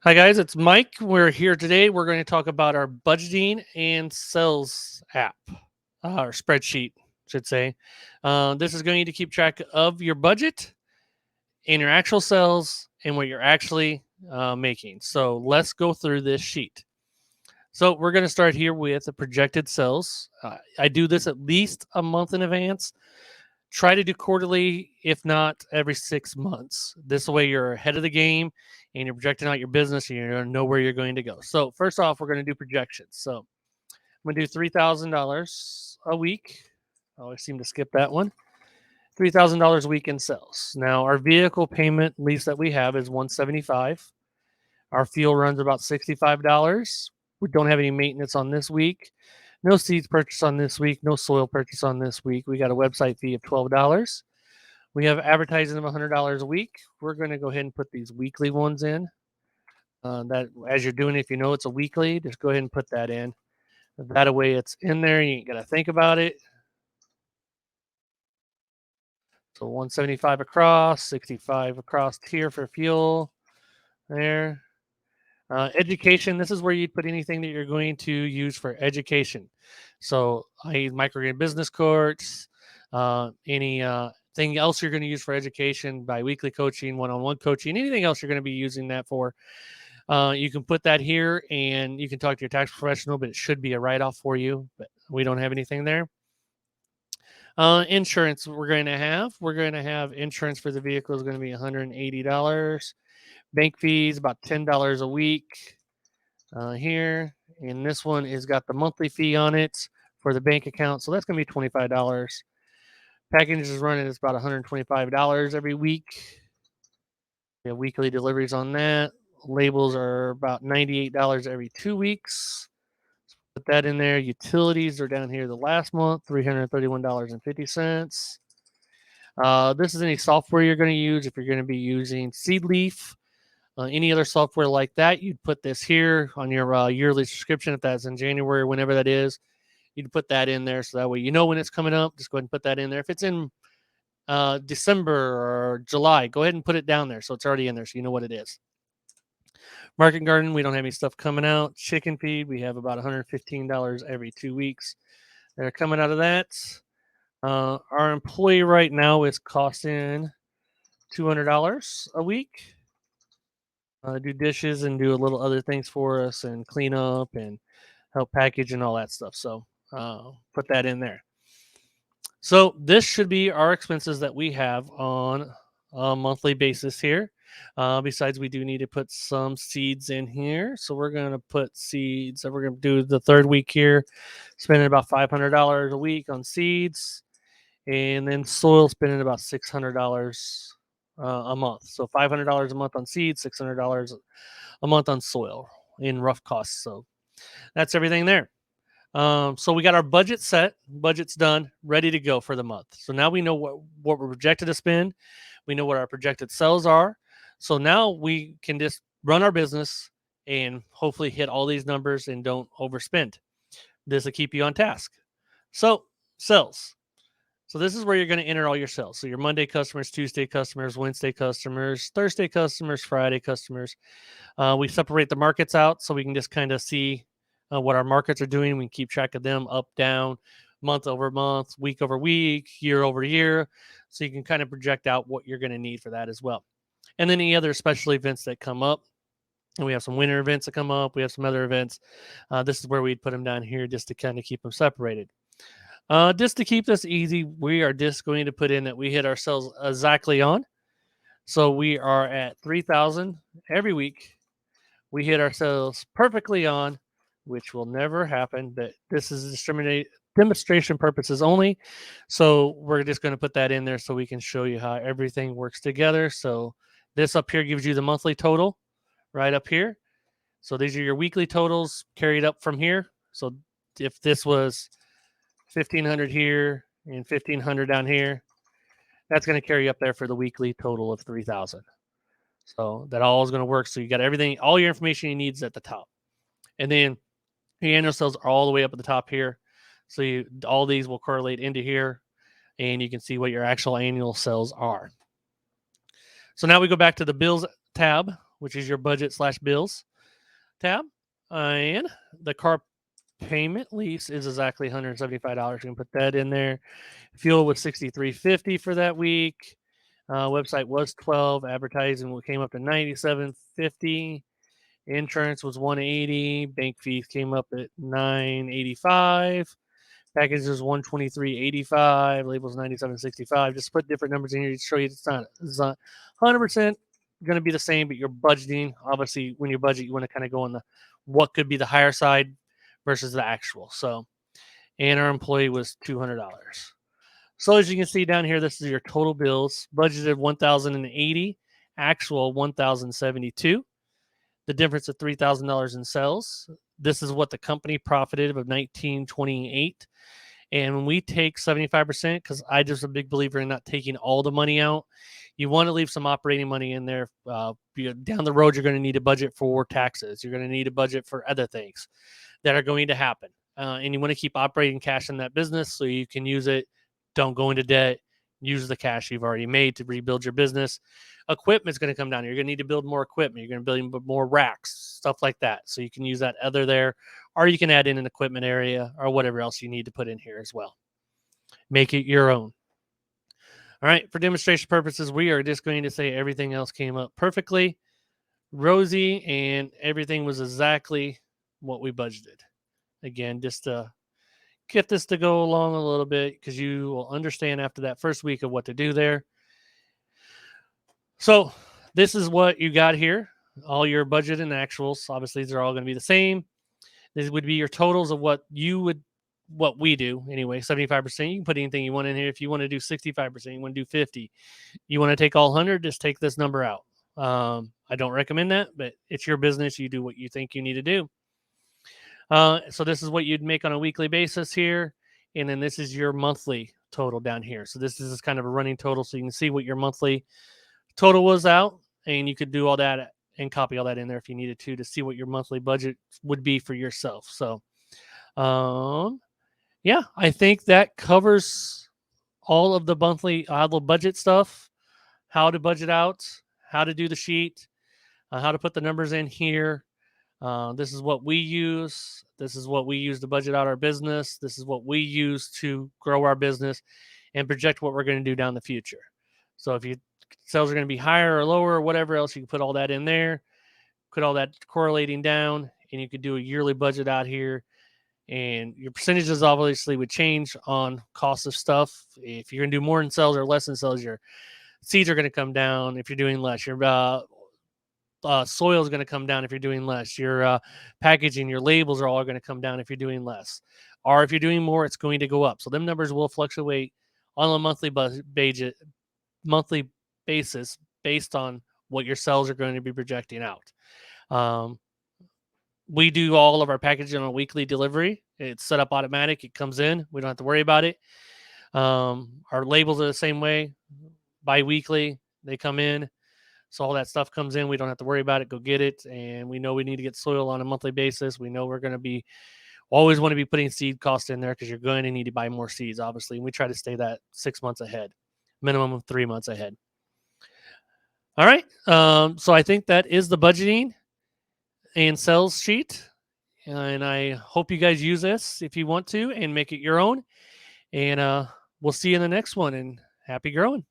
Hi, guys. It's Mike. We're here today. We're going to talk about our budgeting and sales app, or spreadsheet, should say. This is going to keep track of your budget and your actual sales and what you're actually making. So let's go through this sheet. So we're going to start here with the projected sales. I do this at least a month in advance. Try to do quarterly, if not every 6 months. This way you're ahead of the game and you're projecting out your business and you're going to know where you're going to go. So, first off, we're going to do projections. So, I'm going to do $3,000 a week. I always seem to skip that one. $3,000 a week in sales. Now, our vehicle payment lease that we have is $175. Our fuel runs about $65. We don't have any maintenance on this week. No seeds purchase on this week. No soil purchase on this week. We got a website fee of $12. We have advertising of $100 a week. We're going to go ahead and put these weekly ones in. That as you're doing, if you know it's a weekly, just go ahead and put that in. That way it's in there. You ain't got to think about it. So 175 across, 65 across here for fuel. There. Education, this is where you'd put anything that you're going to use for education. So I use Microgreen business course, any thing else you're going to use for education, bi-weekly coaching, one-on-one coaching, anything else you're going to be using that for. You can put that here and you can talk to your tax professional, but it should be a write-off for you, but we don't have anything there. Insurance we're going to have insurance for the vehicle is going to be $180. Bank fees about $10 a week here, and this one is got the monthly fee on it for the bank account, so that's going to be $25. Packages is running it's about $125 every week. We have weekly deliveries on that. Labels are about $98 every 2 weeks. Put that in there. Utilities are down here the last month, $331.50. This is any software you're going to use. If you're going to be using Seedleaf, any other software like that, you'd put this here on your yearly subscription. If that's in January, whenever that is, you'd put that in there. So that way you know when it's coming up. Just go ahead and put that in there. If it's in December or July, go ahead and put it down there. So it's already in there. So you know what it is. Market Garden, we don't have any stuff coming out. Chicken feed, we have about $115 every 2 weeks. They're coming out of that. Our employee right now is costing $200 a week. Do dishes and do a little other things for us and clean up and help package and all that stuff. So put that in there. So this should be our expenses that we have on a monthly basis here. Besides, we do need to put some seeds in here. So we're going to put seeds. We're going to do the third week here, spending about $500 a week on seeds. And then soil, spending about $600 a month. So $500 a month on seeds, $600 a month on soil in rough costs. So that's everything there. So we got our budget set, budget's done, ready to go for the month. So now we know what we're projected to spend. We know what our projected sales are. So now we can just run our business and hopefully hit all these numbers and don't overspend. This will keep you on task. So sales. So this is where you're going to enter all your sales. So your Monday customers, Tuesday customers, Wednesday customers, Thursday customers, Friday customers. We separate the markets out so we can just kind of see what our markets are doing. We can keep track of them up, down, month over month, week over week, year over year. So you can kind of project out what you're going to need for that as well. And then any other special events that come up. And we have some winter events that come up. We have some other events. This is where we'd put them down here just to kind of keep them separated. Just to keep this easy, we are just going to put in that we hit ourselves exactly on. So we are at 3,000 every week. We hit ourselves perfectly on, which will never happen. But this is demonstration purposes only. So we're just going to put that in there so we can show you how everything works together. So this up here gives you the monthly total right up here. So these are your weekly totals carried up from here. So if this was 1,500 here and 1,500 down here, that's going to carry up there for the weekly total of 3,000. So that all is going to work. So you got everything, all your information you need is at the top. And then your annual sales are all the way up at the top here. So all these will correlate into here, and you can see what your actual annual sales are. So now we go back to the bills tab. which is your budget/bills tab. And the car payment lease is exactly $175. You can put that in there. Fuel was $63.50 for that week. Website was $12. Advertising came up to $97.50. Insurance was $180. Bank fees came up at $985. Package is $123.85. Labels $97.65. Just put different numbers in here to show you it's not 100% going to be the same, but you're budgeting. Obviously, when you budget, you want to kind of go on the what could be the higher side versus the actual. So, and our employee was $200. So as you can see down here, this is your total bills. Budgeted $1,080, actual $1,072. The difference of $3,000 in sales. This is what the company profited of $1,928. And when we take 75%, because I just a big believer in not taking all the money out, you want to leave some operating money in there. Down the road, you're going to need a budget for taxes. You're going to need a budget for other things that are going to happen. And you want to keep operating cash in that business so you can use it. Don't go into debt. Use the cash you've already made to rebuild your business. Equipment's going to come down. You're going to need to build more equipment. You're going to build more racks, stuff like that. So you can use that other there, or you can add in an equipment area or whatever else you need to put in here as well. Make it your own. All right. For demonstration purposes, we are just going to say everything else came up perfectly, rosy, and everything was exactly what we budgeted. Again, just to get this to go along a little bit because you will understand after that first week of what to do there. So this is what you got here. All your budget and actuals. Obviously, these are all going to be the same. This would be your totals of what we do anyway. 75%. You can put anything you want in here. If you want to do 65%, you want to do 50. You want to take all 100, just take this number out. I don't recommend that, but it's your business. You do what you think you need to do. So this is what you'd make on a weekly basis here. And then this is your monthly total down here. So this is kind of a running total. So you can see what your monthly total was out. And you could do all that and copy all that in there if you needed to see what your monthly budget would be for yourself. So, yeah, I think that covers all of the monthly budget stuff, how to budget out, how to do the sheet, how to put the numbers in here. This is what we use. This is what we use to budget out our business. This is what we use to grow our business and project what we're going to do down the future. So if sales are going to be higher or lower or whatever else, you can put all that in there, put all that correlating down, and you could do a yearly budget out here. And your percentages obviously would change on cost of stuff. If you're going to do more in sales or less in sales, your seeds are going to come down. If you're doing less, your soil is going to come down if you're doing less. Your packaging, your labels are all going to come down if you're doing less. Or if you're doing more, it's going to go up. So them numbers will fluctuate on a monthly basis based on what your sales are going to be projecting out. We do all of our packaging on a weekly delivery. It's set up automatic. It comes in. We don't have to worry about it. Our labels are the same way. Bi-weekly, they come in. So all that stuff comes in. We don't have to worry about it. Go get it. And we know we need to get soil on a monthly basis. We know we're going to always want to be putting seed cost in there because you're going to need to buy more seeds, obviously. And we try to stay that 6 months ahead, minimum of 3 months ahead. All right. So I think that is the budgeting and sales sheet. And I hope you guys use this if you want to and make it your own. And we'll see you in the next one. And happy growing.